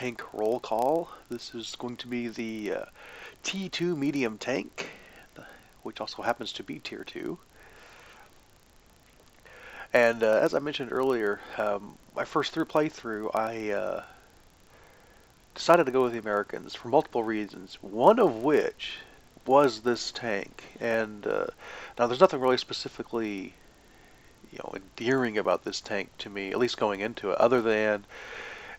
tank roll call. This is going to be the T2 medium tank, which also happens to be tier 2. And as I mentioned earlier, my first playthrough, I decided to go with the Americans for multiple reasons, one of which was this tank. And now there's nothing really specifically endearing about this tank to me, at least going into it, other than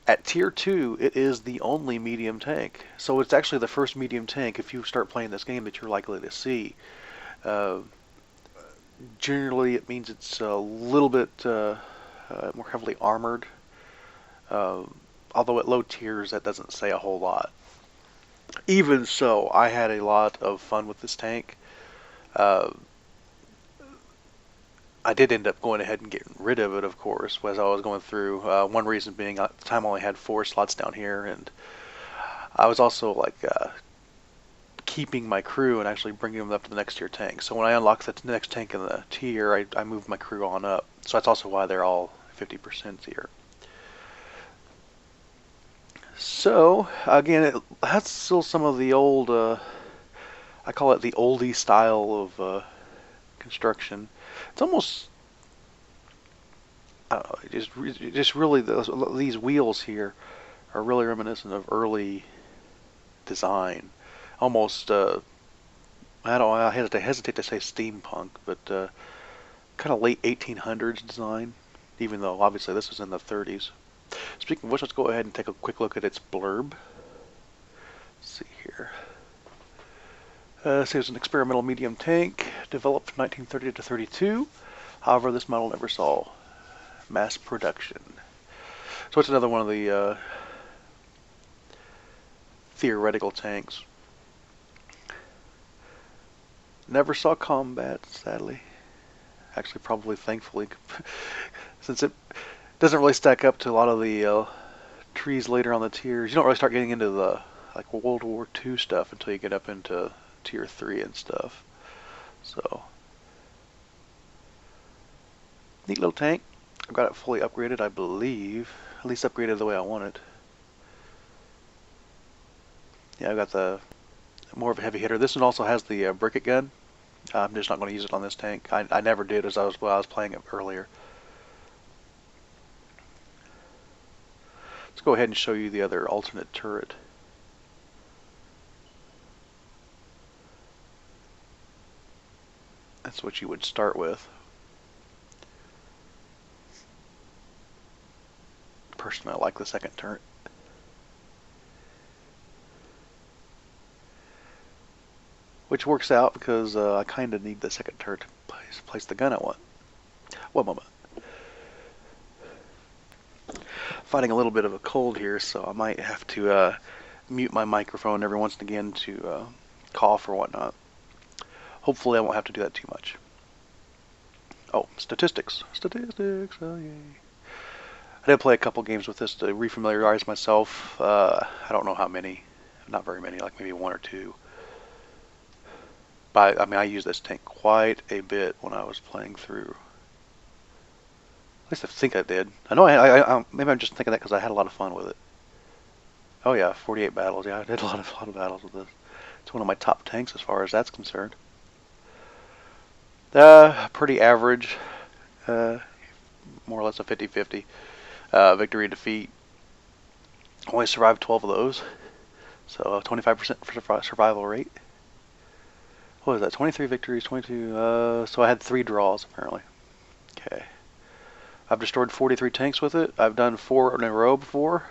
at tier 2 it is the only medium tank. So it's actually the first medium tank, if you start playing this game, that you're likely to see. Uh, Generally it means it's a little bit more heavily armored, uh, although at low tiers that doesn't say a whole lot. Even so, I had a lot of fun with this tank. Uh, I did end up going ahead and getting rid of it, of course, as I was going through. One reason being at the time I only had 4 slots down here, and I was also like keeping my crew and actually bringing them up to the next tier tank. So when I unlocked the next tank in the tier, I moved my crew on up. So that's also why they're all 50% here. So again, it has still some of the old, I call it the oldie style of construction. It's almost, I don't know, just really these wheels here are really reminiscent of early design. Almost, I hesitate to say steampunk, but kind of late 1800s design, even though obviously this is in the 30s. Speaking of which, let's go ahead and take a quick look at its blurb. Let's see here. It says an experimental medium tank developed from 1930 to 32. However, this model never saw mass production. So it's another one of the theoretical tanks. Never saw combat, sadly. Actually, probably thankfully, since it doesn't really stack up to a lot of the trees later on the tiers. You don't really start getting into the like World War II stuff until you get up into tier 3 and stuff. So, neat little tank. I've got it fully upgraded, I believe. At least upgraded the way I want it. Yeah, I've got the more of a heavy hitter. This one also has the briquette gun. I'm just not going to use it on this tank. I never did as I was playing it earlier. Let's go ahead and show you the other alternate turret. That's what you would start with. Personally, I like the second turret. Which works out because I kind of need the second turret to place the gun I want. One moment. Fighting a little bit of a cold here, so I might have to mute my microphone every once and again to cough or whatnot. Hopefully I won't have to do that too much. Oh, statistics. Statistics, oh yay. I did play a couple games with this to refamiliarize myself. I don't know how many. Not very many, like maybe 1 or 2. But I mean, I used this tank quite a bit when I was playing through. At least I think I did. I know maybe I'm just thinking that because I had a lot of fun with it. Oh yeah, 48 battles. Yeah, I did a lot of battles with this. It's one of my top tanks as far as that's concerned. Pretty average. More or less a 50-50 victory defeat. Only survived 12 of those, so 25% for survival rate. What was that? 23 victories, 22. So I had 3 draws apparently. Okay. I've destroyed 43 tanks with it. I've done 4 in a row before.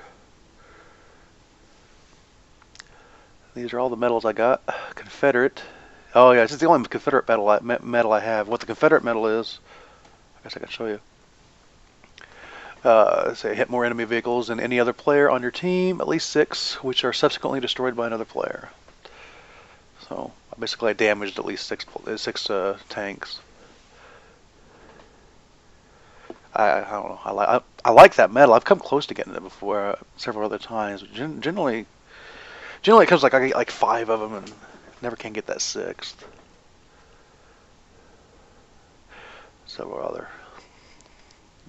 These are all the medals I got. Confederate. Oh yeah, this is the only Confederate medal I have. What the Confederate medal is, I guess I can show you. Say hit more enemy vehicles than any other player on your team, at least 6, which are subsequently destroyed by another player. So basically I damaged at least 6 tanks. I don't know. I like that medal. I've come close to getting it before several other times. Generally it comes like I get like 5 of them and never can get that 6th. Several other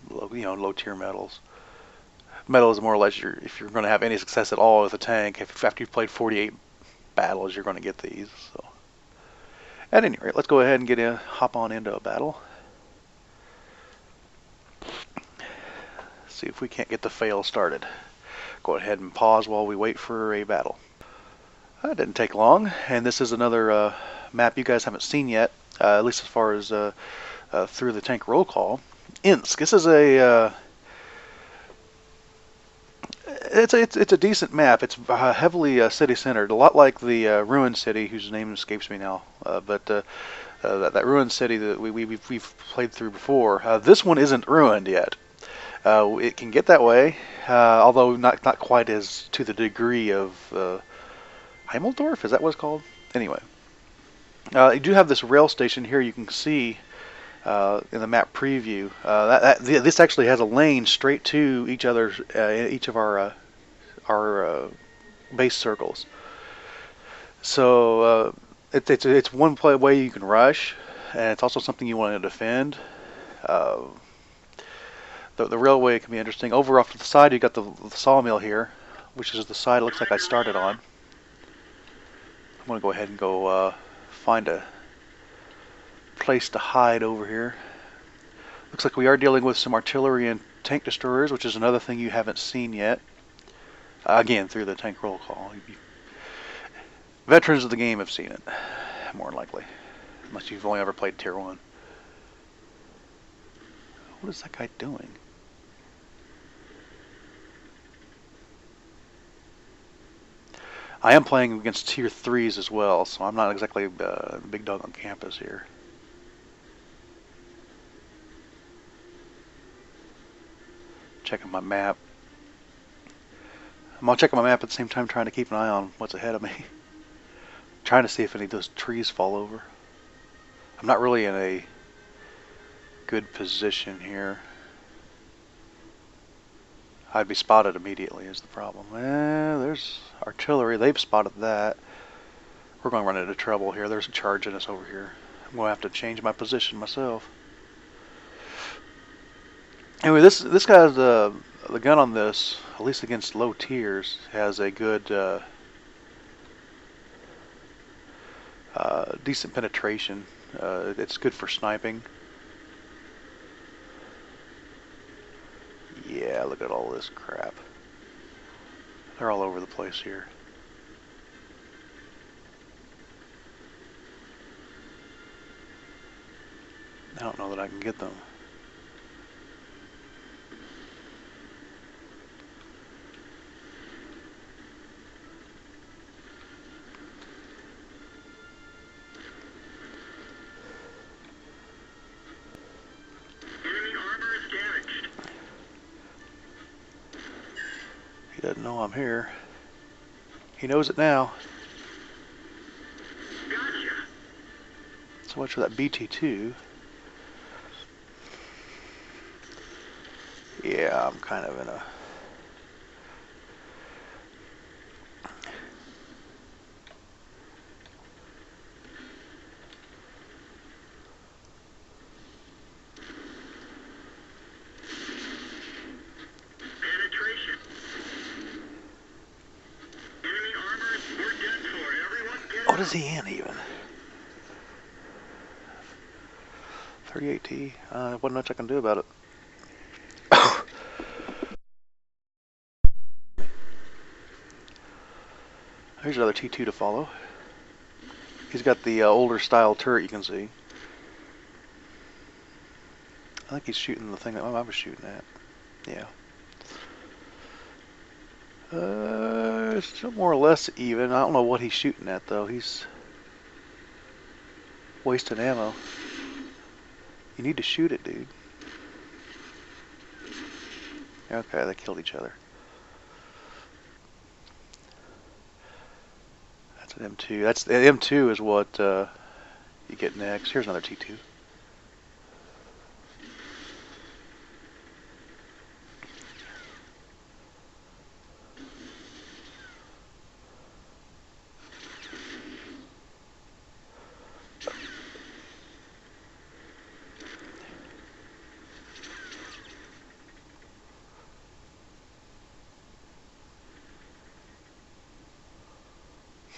low tier medals. Medal is more or less if you're going to have any success at all with a tank. If after you've played 48 battles, you're going to get these. So, at any rate, let's go ahead and hop on into a battle. See if we can't get the fail started. Go ahead and pause while we wait for a battle. That didn't take long, and this is another map you guys haven't seen yet, at least as far as through the tank roll call. Insk. This is a it's a decent map. It's heavily city centered, a lot like the Ruined City, whose name escapes me now. That Ruined City that we've played through before. This one isn't ruined yet. It can get that way, although not quite as to the degree of Heimeldorf. Is that what it's called? Anyway, you do have this rail station here. You can see in the map preview this actually has a lane straight to each of our base circles. So it's one way you can rush, and it's also something you want to defend. The railway can be interesting. Over off to the side, you got the sawmill here, which is the side it looks like I started on. I'm going to go ahead and go find a place to hide over here. Looks like we are dealing with some artillery and tank destroyers, which is another thing you haven't seen yet. Again, through the tank roll call. Veterans of the game have seen it, more than likely, unless you've only ever played Tier 1. What is that guy doing? I am playing against Tier 3s as well, so I'm not exactly a big dog on campus here. Checking my map. I'm checking my map at the same time trying to keep an eye on what's ahead of me. Trying to see if any of those trees fall over. I'm not really in a good position here. I'd be spotted immediately is the problem. There's artillery. They've spotted that. We're going to run into trouble here. There's a charge in us over here. I'm going to have to change my position myself. Anyway, this guy's the gun on this, at least against low tiers, has a good decent penetration. It's good for sniping. Yeah, look at all this crap. They're all over the place here. I don't know that I can get them. He doesn't know I'm here. He knows it now. Gotcha. So much for that BT2. Yeah, I'm kind of in a... What is he in even? 38T. Wasn't much I can do about it. Here's another T2 to follow. He's got the older style turret you can see. I think he's shooting the thing that I was shooting at. Yeah. Still more or less even. I don't know what he's shooting at though. He's wasting ammo. You need to shoot it, dude. Okay, they killed each other. That's an M2. That's the M2 is what you get next. Here's another T2.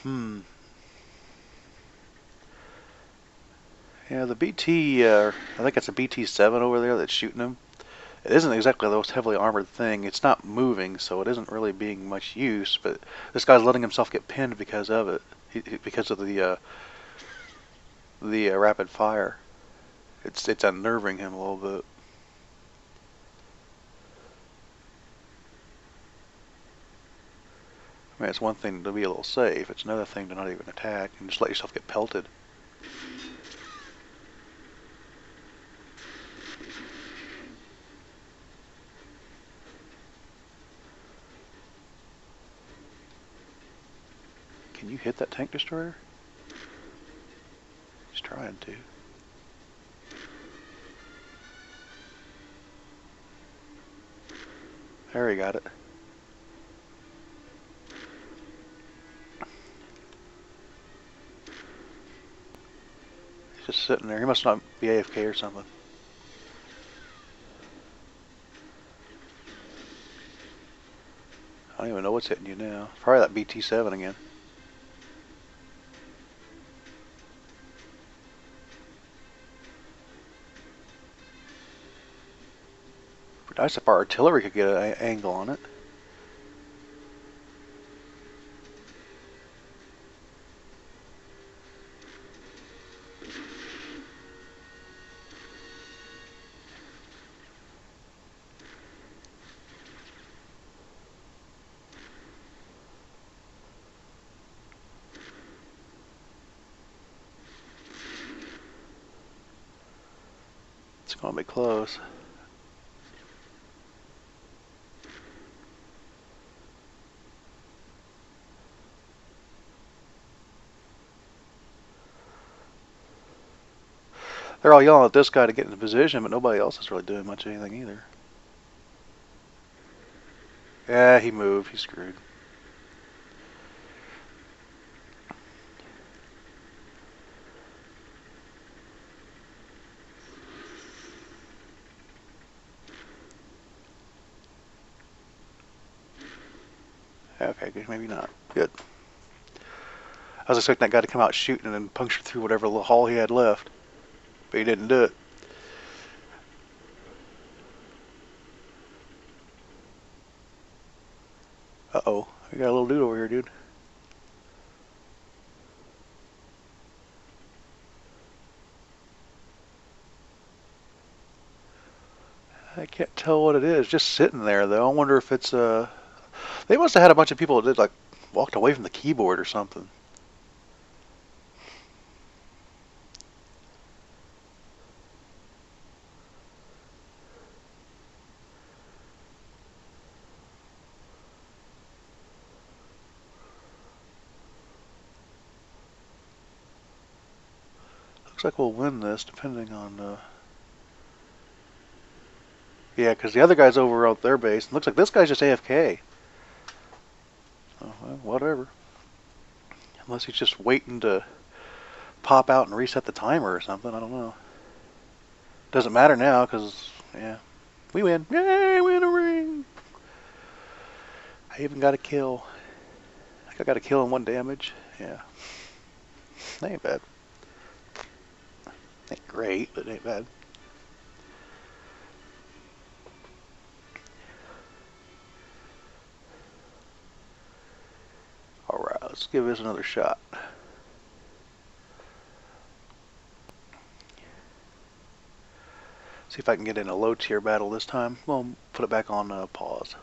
Hmm. Yeah, the BT, I think it's a BT-7 over there that's shooting him. It isn't exactly the most heavily armored thing. It's not moving, so it isn't really being much use. But this guy's letting himself get pinned because of it, because of the rapid fire. It's unnerving him a little bit. I mean, it's one thing to be a little safe. It's another thing to not even attack and just let yourself get pelted. Can you hit that tank destroyer? He's trying to. There, he got it. He's just sitting there. He must not be AFK or something. I don't even know what's hitting you now. Probably that BT-7 again. But nice if our artillery could get an angle on it. It's going to be close. They're all yelling at this guy to get into position, but nobody else is really doing much of anything either. Yeah, he moved. He's screwed. Okay, good. Maybe not. Good. I was expecting that guy to come out shooting and then puncture through whatever little hall he had left, but he didn't do it. Uh-oh. We got a little dude over here, dude. I can't tell what it is. Just sitting there, though. I wonder if it's, They must have had a bunch of people that did, like, walked away from the keyboard or something. Looks like we'll win this, depending on, Yeah, because the other guy's over at their base. And looks like this guy's just AFK. Oh, well, whatever. Unless he's just waiting to pop out and reset the timer or something. I don't know. Doesn't matter now, because, yeah. We win. Yay, win a ring! I even got a kill. I think I got a kill and 1 damage. Yeah. That ain't bad. Ain't great, but it ain't bad. Alright, let's give this another shot. See if I can get in a low tier battle this time. Well, put it back on pause.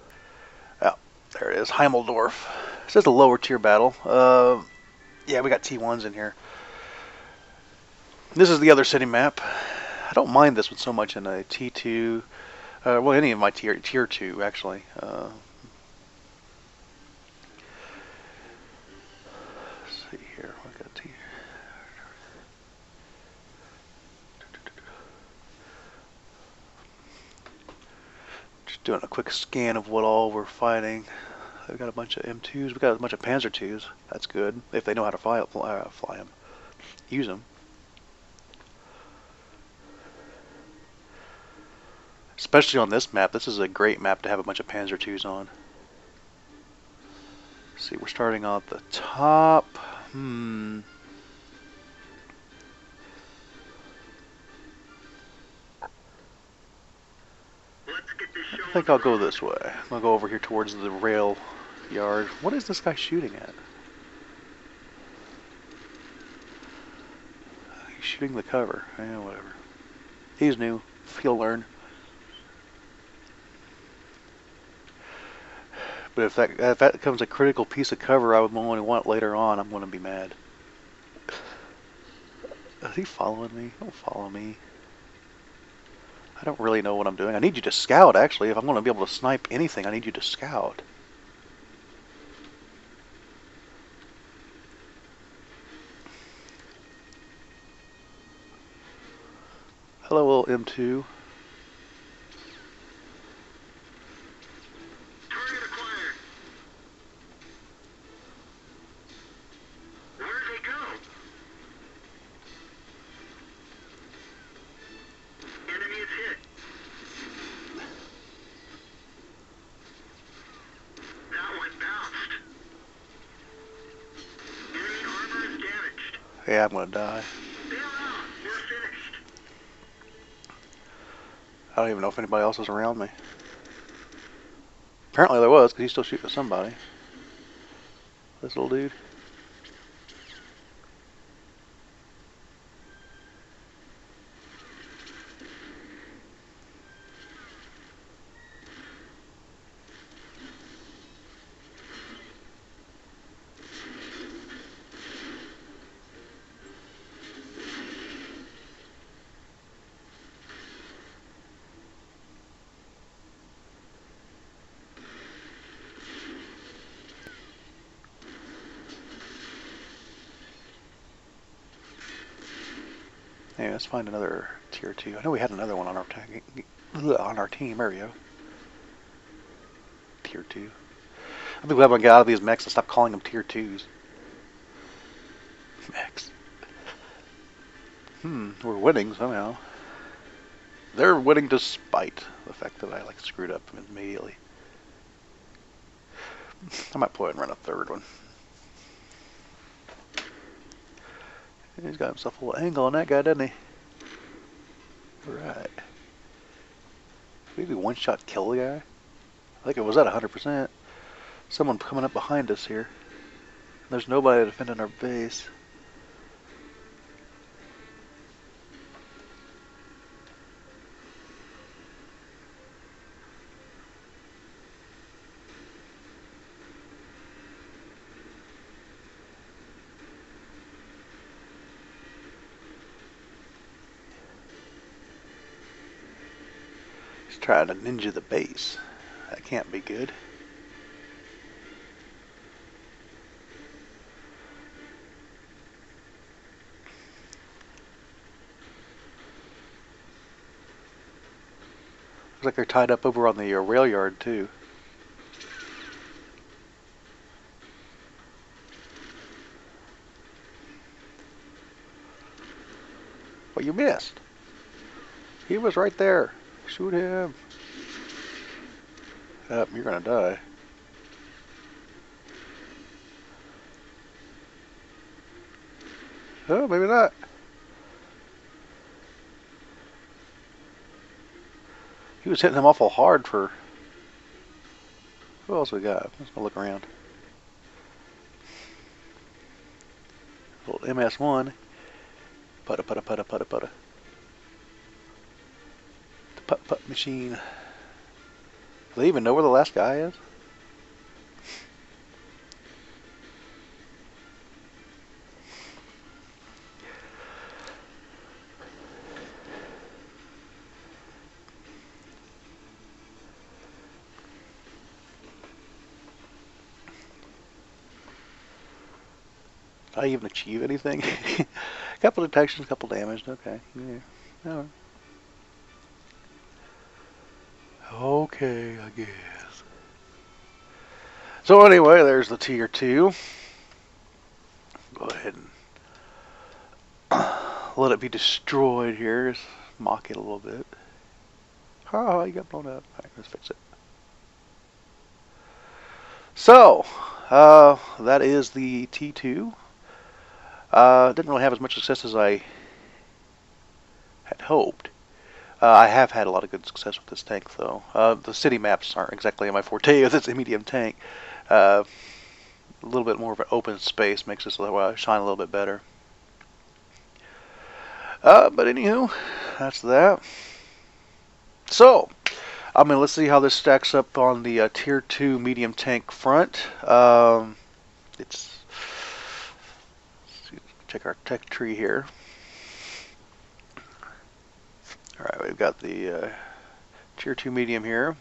Oh, there it is. Heimeldorf. It says a lower tier battle. Yeah, we got T1s in here. This is the other city map. I don't mind this one so much in a T2. Well, any of my tier 2 actually. Let's see here. We got T. Just doing a quick scan of what all we're fighting. We got a bunch of M2s. We got a bunch of Panzer IIs. That's good if they know how to fly them, use them. Especially on this map. This is a great map to have a bunch of Panzer IIs on. Let's see, we're starting on the top. Hmm. I think I'll go this way. I'll go over here towards the rail yard. What is this guy shooting at? He's shooting the cover. Yeah, whatever. He's new. He'll learn. But if that becomes a critical piece of cover I would only want later on, I'm going to be mad. Is he following me? Don't follow me. I don't really know what I'm doing. I need you to scout, actually. If I'm going to be able to snipe anything, I need you to scout. Hello, little M2. Target acquired. Where'd they go? Enemy is hit. That one bounced. Enemy armor is damaged. Yeah, I'm going to die. Bail out. We're finished. I don't even know if anybody else is around me. Apparently there was, because he's still shooting at somebody. This little dude. Hey, let's find another tier 2. I know we had another one on our team. There we go. Tier 2. I'll be glad when I get out of these mechs and stop calling them tier 2s. Mechs. We're winning somehow. They're winning despite the fact that I screwed up immediately. I might play and run a third one. He's got himself a little angle on that guy, doesn't he? Alright. Maybe one-shot kill the guy? I think it was at 100%. Someone coming up behind us here. There's nobody defending our base. He's trying to ninja the base. That can't be good. Looks like they're tied up over on the rail yard too. Well, you missed. He was right there. Shoot him. Yep, you're gonna die. Oh, maybe not. He was hitting him awful hard for... Who else we got? Let's go look around. Little MS-1. Putta putta putta putta putta. The putt-putt machine. Do they even know where the last guy is? Did I even achieve anything? Couple detections, couple damage. Okay. Yeah. All right. Okay, I guess. So anyway, there's the tier 2. Go ahead and let it be destroyed here. Just mock it a little bit. Oh, you got blown up. Alright, let's fix it. So, that is the T2. Didn't really have as much success as I had hoped. I have had a lot of good success with this tank, though. The city maps aren't exactly my forte as it's a medium tank. Uh, a little bit more of an open space makes this shine a little bit better. But anywho, that's that. So, let's see how this stacks up on the Tier 2 medium tank front. It's check our tech tree here. Alright, we've got the Tier 2 medium here.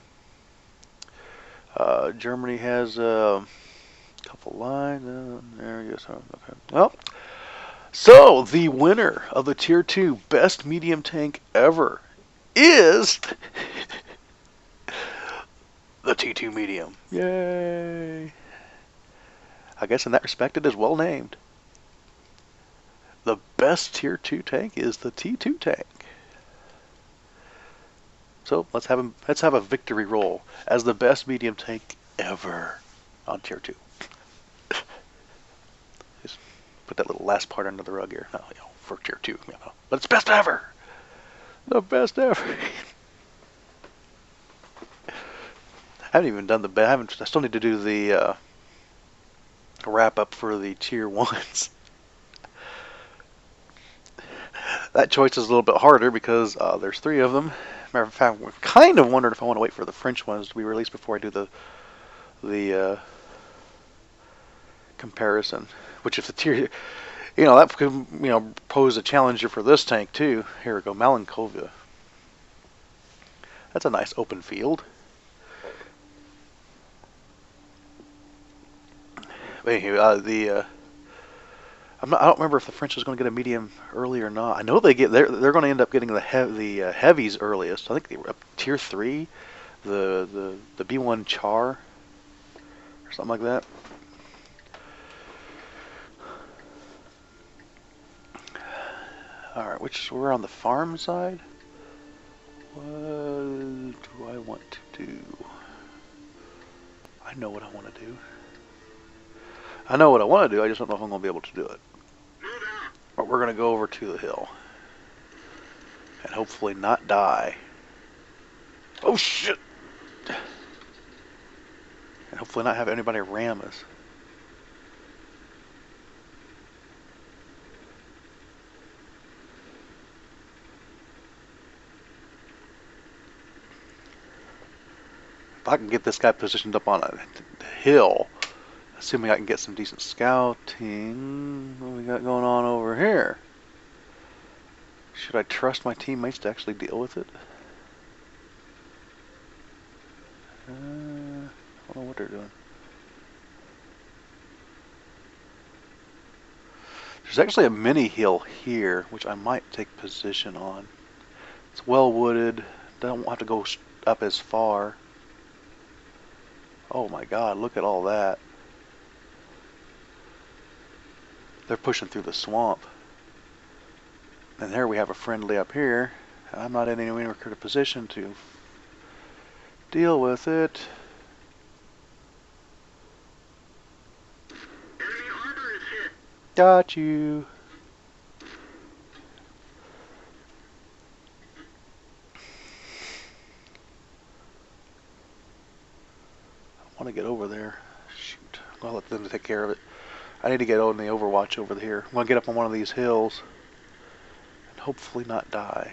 Germany has a couple lines. There you go. Okay. Well, so the winner of the Tier 2 best medium tank ever is the T2 medium. Yay! I guess in that respect it is well named. The best Tier 2 tank is the T2 tank. So let's have a victory roll as the best medium tank ever on Tier 2. Just put that little last part under the rug here. No, for Tier 2, but it's best ever. The best ever. I haven't even done I still need to do the wrap up for the Tier 1s. That choice is a little bit harder because there's 3 of them. Matter of fact, we've kind of wondered if I want to wait for the French ones to be released before I do the comparison. Which if the tier, that could pose a challenger for this tank too. Here we go, Malenkovia. That's a nice open field. But anyway, I don't remember if the French is going to get a medium early or not. I know they're going to end up getting the heavies earliest. I think they were up Tier 3, the B1 Char or something like that. All right, we're on the farm side. What do I want to do? I know what I want to do. I know what I want to do. I just don't know if I'm going to be able to do it. But we're going to go over to the hill. And hopefully not die. Oh, shit! And hopefully not have anybody ram us. If I can get this guy positioned up on a hill, assuming I can get some decent scouting, what we got going on over here? Should I trust my teammates to actually deal with it? I don't know what they're doing. There's actually a mini hill here, which I might take position on. It's well wooded. Don't have to go up as far. Oh my god, look at all that. They're pushing through the swamp. And there we have a friendly up here. I'm not in anywhere near a position to deal with it. Enemy armor is hit. Got you. I want to get over there. Shoot. I'll let them take care of it. I need to get on the overwatch over here. I'm going to get up on one of these hills and hopefully not die.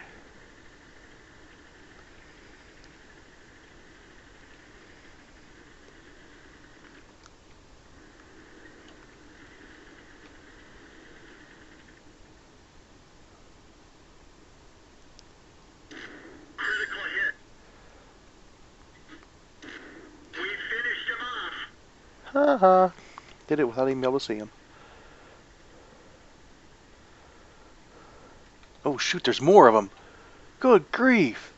Critical hit. We finished him off. Haha. Did it without even being able to see him. Oh shoot, there's more of them. Good grief.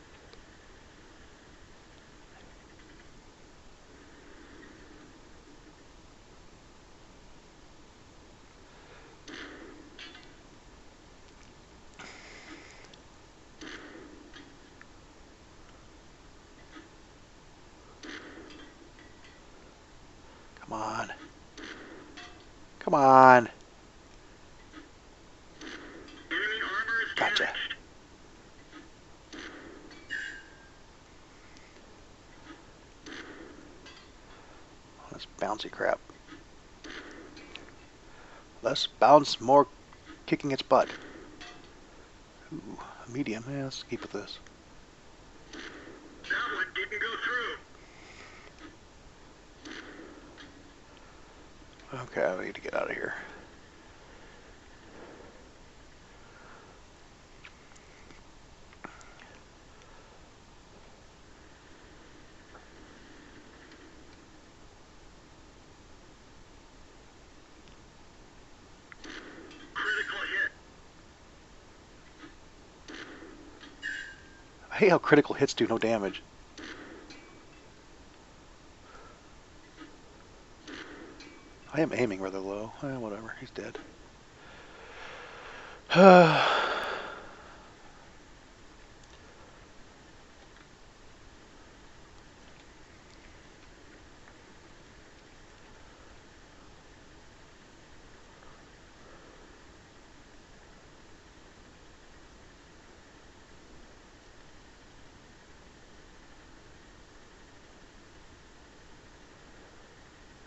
Come on. Come on. bouncy crap. Less bounce, more kicking its butt. Ooh, medium. Yeah, let's keep with this. That one didn't go through. Okay, I need to get out of here. Critical hit. I hate how critical hits do no damage. I am aiming rather low. Whatever, he's dead.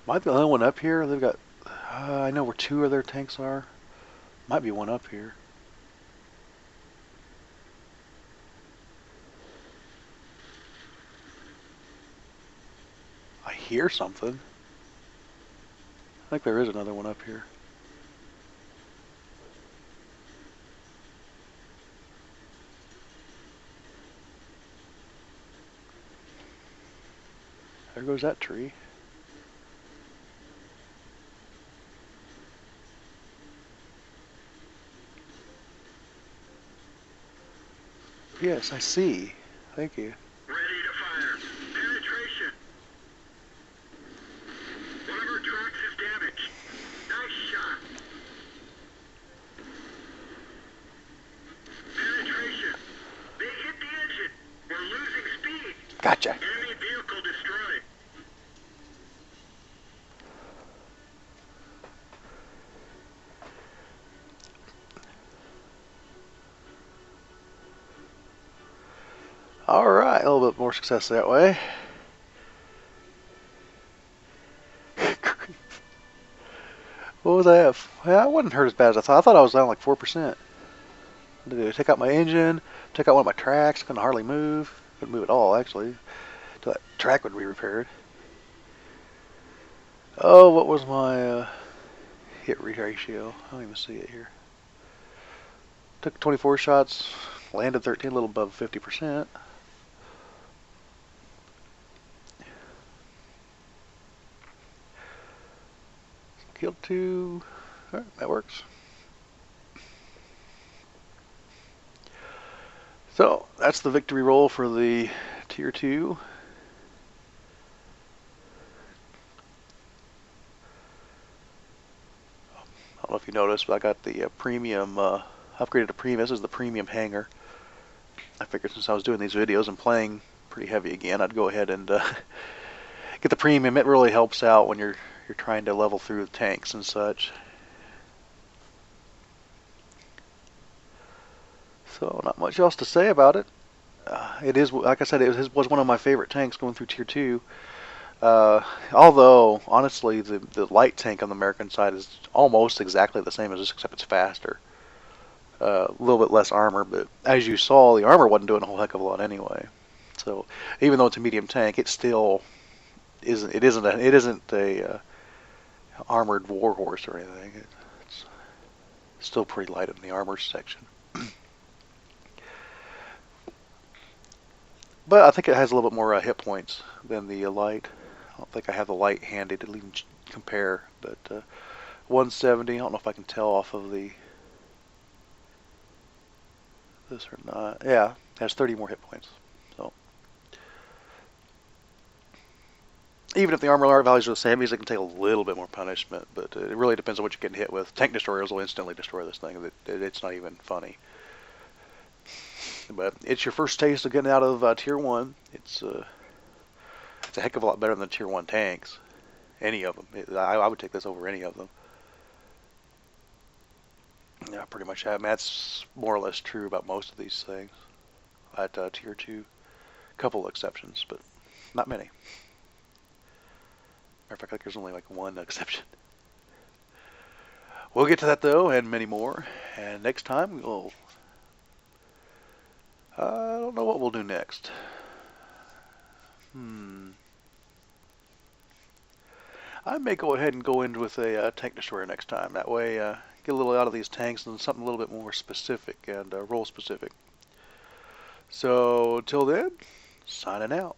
Am I the only one up here? They've got. I know where two of their tanks are. Might be one up here. I hear something. I think there is another one up here. There goes that tree. Yes, I see. Thank you. Ready to fire. Penetration. One of our tracks is damaged. Nice shot. Penetration. They hit the engine. We're losing speed. Gotcha. Enemy vehicle destroyed. Alright, a little bit more success that way. What was I have? Yeah, I wasn't hurt as bad as I thought. I thought I was down like 4%. Take out my engine, take out one of my tracks, couldn't hardly move. Couldn't move at all, actually, till that track would be repaired. Oh, what was my hit ratio? I don't even see it here. Took 24 shots, landed 13, a little above 50%. Killed 2. Alright, that works. So, that's the victory roll for the Tier 2. I don't know if you noticed, but I got the premium, upgraded to premium. This is the premium hangar. I figured since I was doing these videos and playing pretty heavy again, I'd go ahead and get the premium. It really helps out when you're trying to level through the tanks and such. So not much else to say about it. It is, like I said, it was one of my favorite tanks going through Tier 2. Although, honestly, the light tank on the American side is almost exactly the same as this, except it's faster. A little bit less armor, but as you saw, the armor wasn't doing a whole heck of a lot anyway. So even though it's a medium tank, it still isn't. It isn't a armored warhorse or anything. It's still pretty light in the armor section. But I think it has a little bit more hit points than the light. I don't think I have the light handy to even compare, but 170. I don't know if I can tell off of this or not. Yeah, it has 30 more hit points. So even if the armor values are the same, it can take a little bit more punishment, but it really depends on what you're getting hit with. Tank destroyers will instantly destroy this thing. It's not even funny. But it's your first taste of getting out of Tier 1. It's a heck of a lot better than the Tier 1 tanks. Any of them. I would take this over any of them. Yeah, pretty much have. That's more or less true about most of these things at Tier 2. A couple of exceptions, but not many. Matter of fact, I think there's only like one exception. We'll get to that though, and many more. And next time we'll. I don't know what we'll do next. I may go ahead and go in with a tank destroyer next time. That way, get a little out of these tanks and something a little bit more specific and role specific. So, till then, signing out.